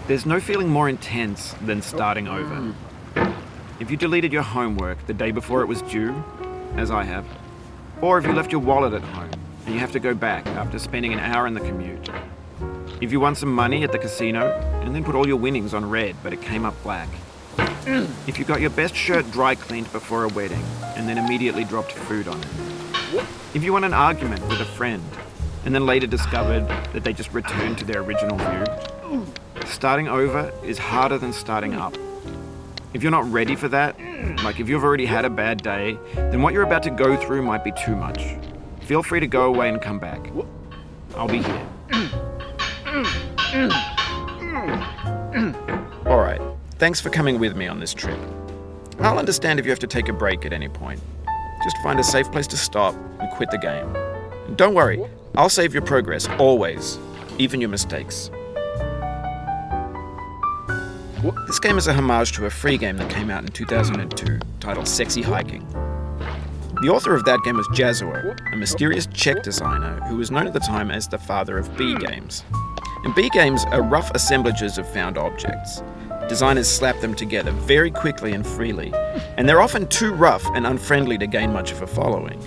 There's no feeling more intense than starting over. If you deleted your homework the day before it was due, as I have, or if you left your wallet at home and you have to go back after spending an hour in the commute. If you won some money at the casino and then put all your winnings on red but it came up black. If you got your best shirt dry cleaned before a wedding and then immediately dropped food on it. If you won an argument with a friend and then later discovered that they just returned to their original view. Starting over is harder than starting up. If you're not ready for that, like if you've already had a bad day, then what you're about to go through might be too much. Feel free to go away and come back. I'll be here. Alright, thanks for coming with me on this trip. I'll understand if you have to take a break at any point. Just find a safe place to stop and quit the game. And don't worry, I'll save your progress, always, even your mistakes. This game is a homage to a free game that came out in 2002, titled Sexy Hiking. The author of that game was Jazzuo, a mysterious Czech designer who was known at the time as the father of B games. And B games are rough assemblages of found objects. Designers slap them together very quickly and freely, and they're often too rough and unfriendly to gain much of a following.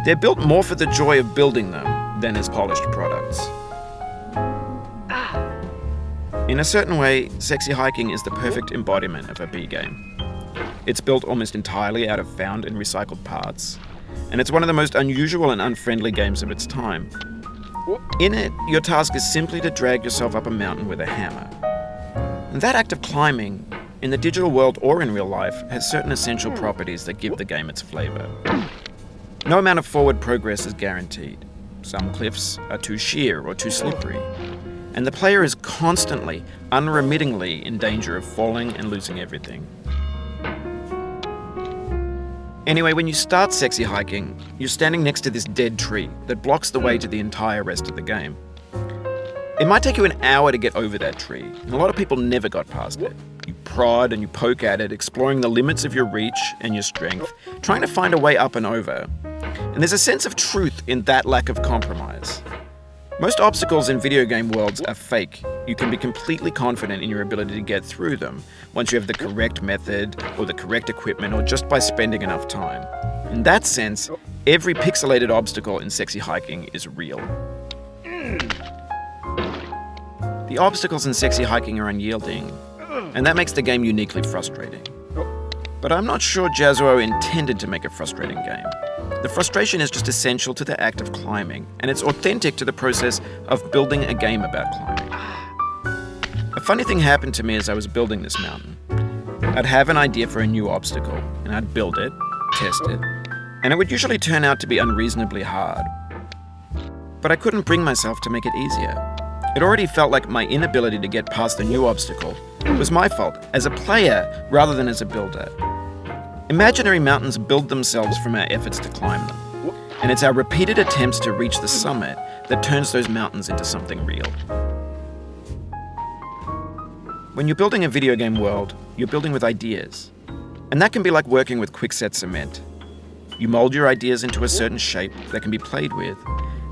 They're built more for the joy of building them than as polished products. In a certain way, Sexy Hiking is the perfect embodiment of a B game. It's built almost entirely out of found and recycled parts, and it's one of the most unusual and unfriendly games of its time. In it, your task is simply to drag yourself up a mountain with a hammer. And that act of climbing, in the digital world or in real life, has certain essential properties that give the game its flavor. No amount of forward progress is guaranteed. Some cliffs are too sheer or too slippery, and the player is constantly, unremittingly in danger of falling and losing everything. Anyway, when you start Sexy Hiking, you're standing next to this dead tree that blocks the way to the entire rest of the game. It might take you an hour to get over that tree, and a lot of people never got past it. You prod and you poke at it, exploring the limits of your reach and your strength, trying to find a way up and over. And there's a sense of truth in that lack of compromise. Most obstacles in video game worlds are fake. You can be completely confident in your ability to get through them once you have the correct method or the correct equipment or just by spending enough time. In that sense, every pixelated obstacle in Sexy Hiking is real. The obstacles in Sexy Hiking are unyielding, and that makes the game uniquely frustrating. But I'm not sure Jazzuo intended to make a frustrating game. The frustration is just essential to the act of climbing, and it's authentic to the process of building a game about climbing. A funny thing happened to me as I was building this mountain. I'd have an idea for a new obstacle, and I'd build it, test it, and it would usually turn out to be unreasonably hard. But I couldn't bring myself to make it easier. It already felt like my inability to get past the new obstacle was my fault, as a player rather than as a builder. Imaginary mountains build themselves from our efforts to climb them, and it's our repeated attempts to reach the summit that turns those mountains into something real. When you're building a video game world, you're building with ideas, and that can be like working with quickset cement. You mold your ideas into a certain shape that can be played with,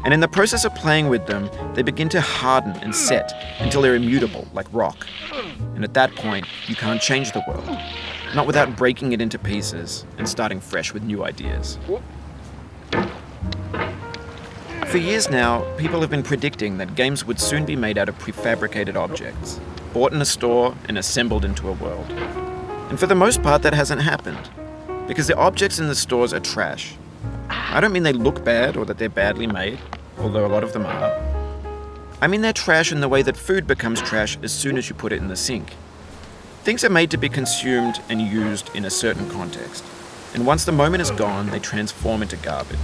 and in the process of playing with them, they begin to harden and set until they're immutable, like rock. And at that point, you can't change the world, not without breaking it into pieces and starting fresh with new ideas. For years now, people have been predicting that games would soon be made out of prefabricated objects, bought in a store and assembled into a world. And for the most part, that hasn't happened, because the objects in the stores are trash. I don't mean they look bad or that they're badly made, although a lot of them are. I mean they're trash in the way that food becomes trash as soon as you put it in the sink. Things are made to be consumed and used in a certain context, and once the moment is gone, they transform into garbage.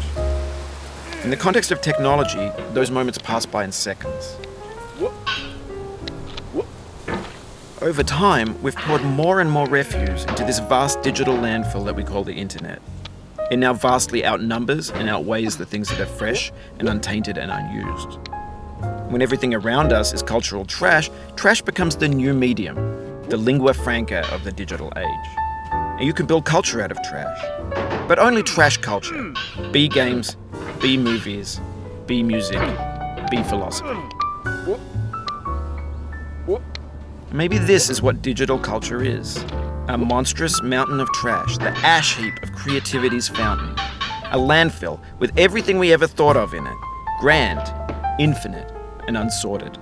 In the context of technology, those moments pass by in seconds. Over time, we've poured more and more refuse into this vast digital landfill that we call the internet. It now vastly outnumbers and outweighs the things that are fresh and untainted and unused. When everything around us is cultural trash, trash becomes the new medium, the lingua franca of the digital age. And you can build culture out of trash. But only trash culture. B games, B movies, B music, B philosophy. Maybe this is what digital culture is. A monstrous mountain of trash, the ash heap of creativity's fountain. A landfill with everything we ever thought of in it. Grand, infinite, and unsorted.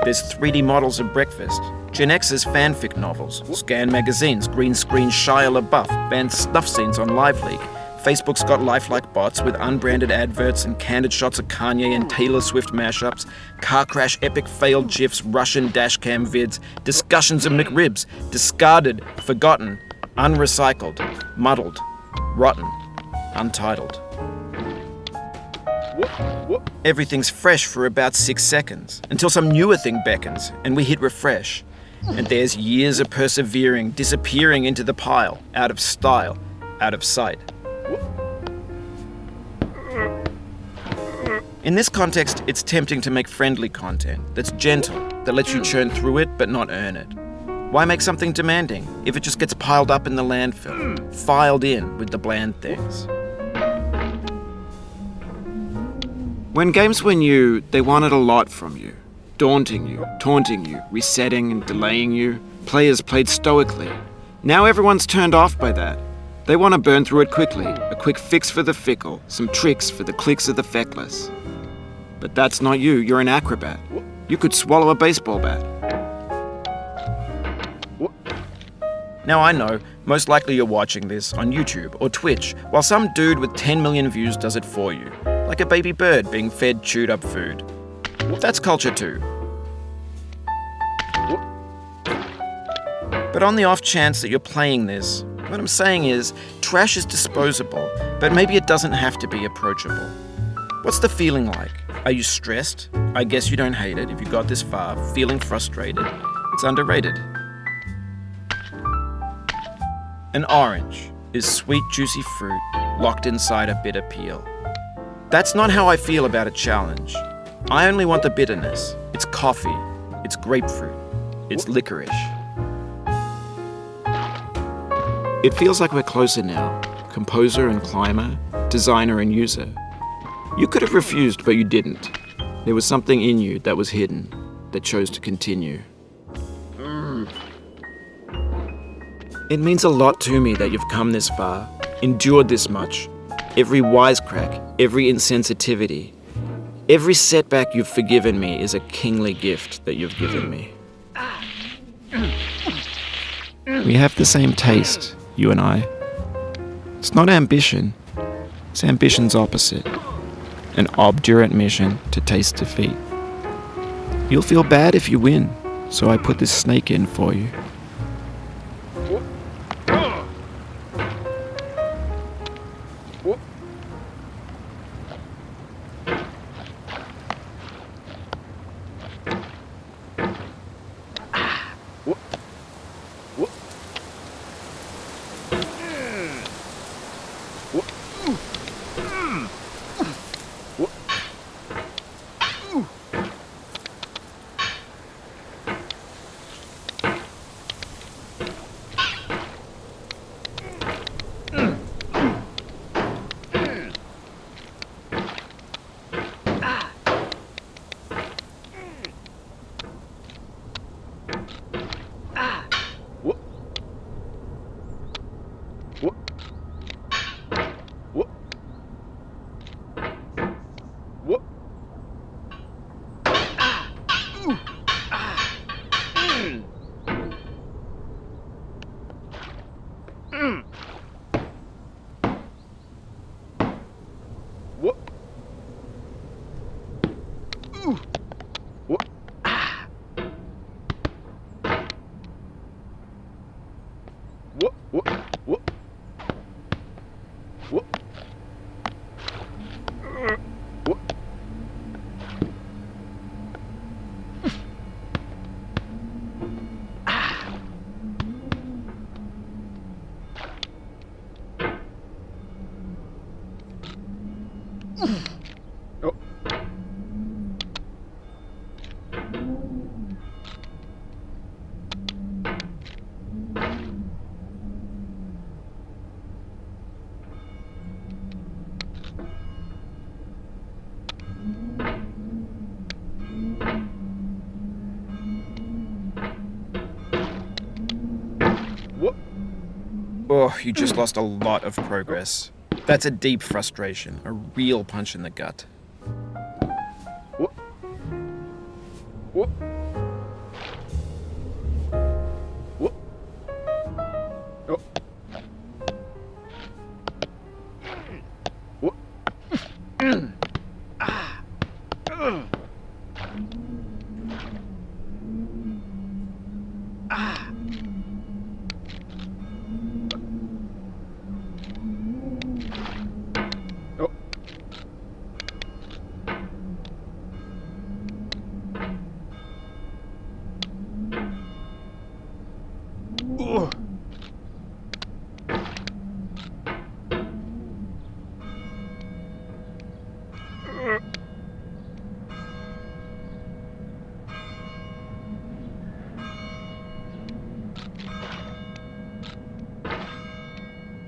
There's 3D models of breakfast, Gen X's fanfic novels, Scan magazines, green screen Shia LaBeouf, banned snuff scenes on LiveLeak. Facebook's got lifelike bots with unbranded adverts and candid shots of Kanye and Taylor Swift mashups, car crash epic failed GIFs, Russian dashcam vids, discussions of McRibs, discarded, forgotten, unrecycled, muddled, rotten, untitled. Everything's fresh for about 6 seconds, until some newer thing beckons, and we hit refresh. And there's years of persevering, disappearing into the pile, out of style, out of sight. In this context, it's tempting to make friendly content that's gentle, that lets you churn through it but not earn it. Why make something demanding if it just gets piled up in the landfill, filed in with the bland things? When games were new, they wanted a lot from you. Daunting you, taunting you, resetting and delaying you. Players played stoically. Now everyone's turned off by that. They want to burn through it quickly, a quick fix for the fickle, some tricks for the clicks of the feckless. But that's not you, you're an acrobat. You could swallow a baseball bat. Now I know, most likely you're watching this on YouTube or Twitch, while some dude with 10 million views does it for you, like a baby bird being fed chewed up food. That's culture too. But on the off chance that you're playing this, what I'm saying is, trash is disposable, but maybe it doesn't have to be approachable. What's the feeling like? Are you stressed? I guess you don't hate it if you got this far, feeling frustrated. It's underrated. An orange is sweet, juicy fruit locked inside a bitter peel. That's not how I feel about a challenge. I only want the bitterness. It's coffee. It's grapefruit. It's licorice. It feels like we're closer now, composer and climber, designer and user. You could have refused, but you didn't. There was something in you that was hidden, that chose to continue. It means a lot to me that you've come this far, endured this much. Every wisecrack, every insensitivity, every setback you've forgiven me is a kingly gift that you've given me. We have the same taste, you and I. It's not ambition. It's ambition's opposite. An obdurate mission to taste defeat. You'll feel bad if you win, so I put this snake in for you. Oh, you just lost a lot of progress. That's a deep frustration, a real punch in the gut. Whoop. Whoop. Whoop. Oh. Whoop. Ah. Ah. Oh. Ooh.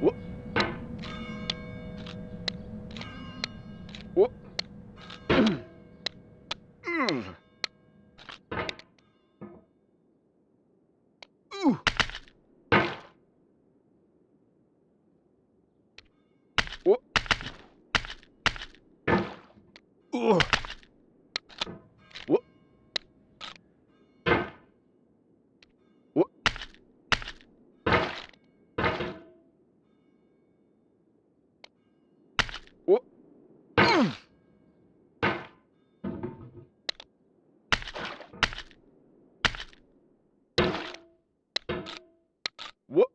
Whoop. Whoop. Ooh. Whoop. Ooh. Whoop. Whoop. Whoop. Whoop. Whoop.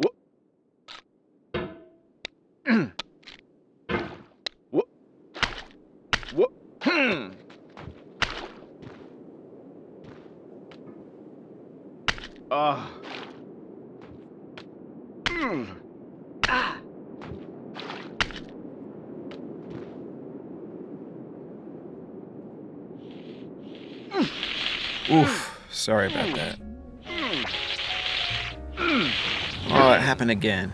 Whoop. Whoop. Whoop. Ah. Ah. Oof, sorry about that. Oh, it happened again.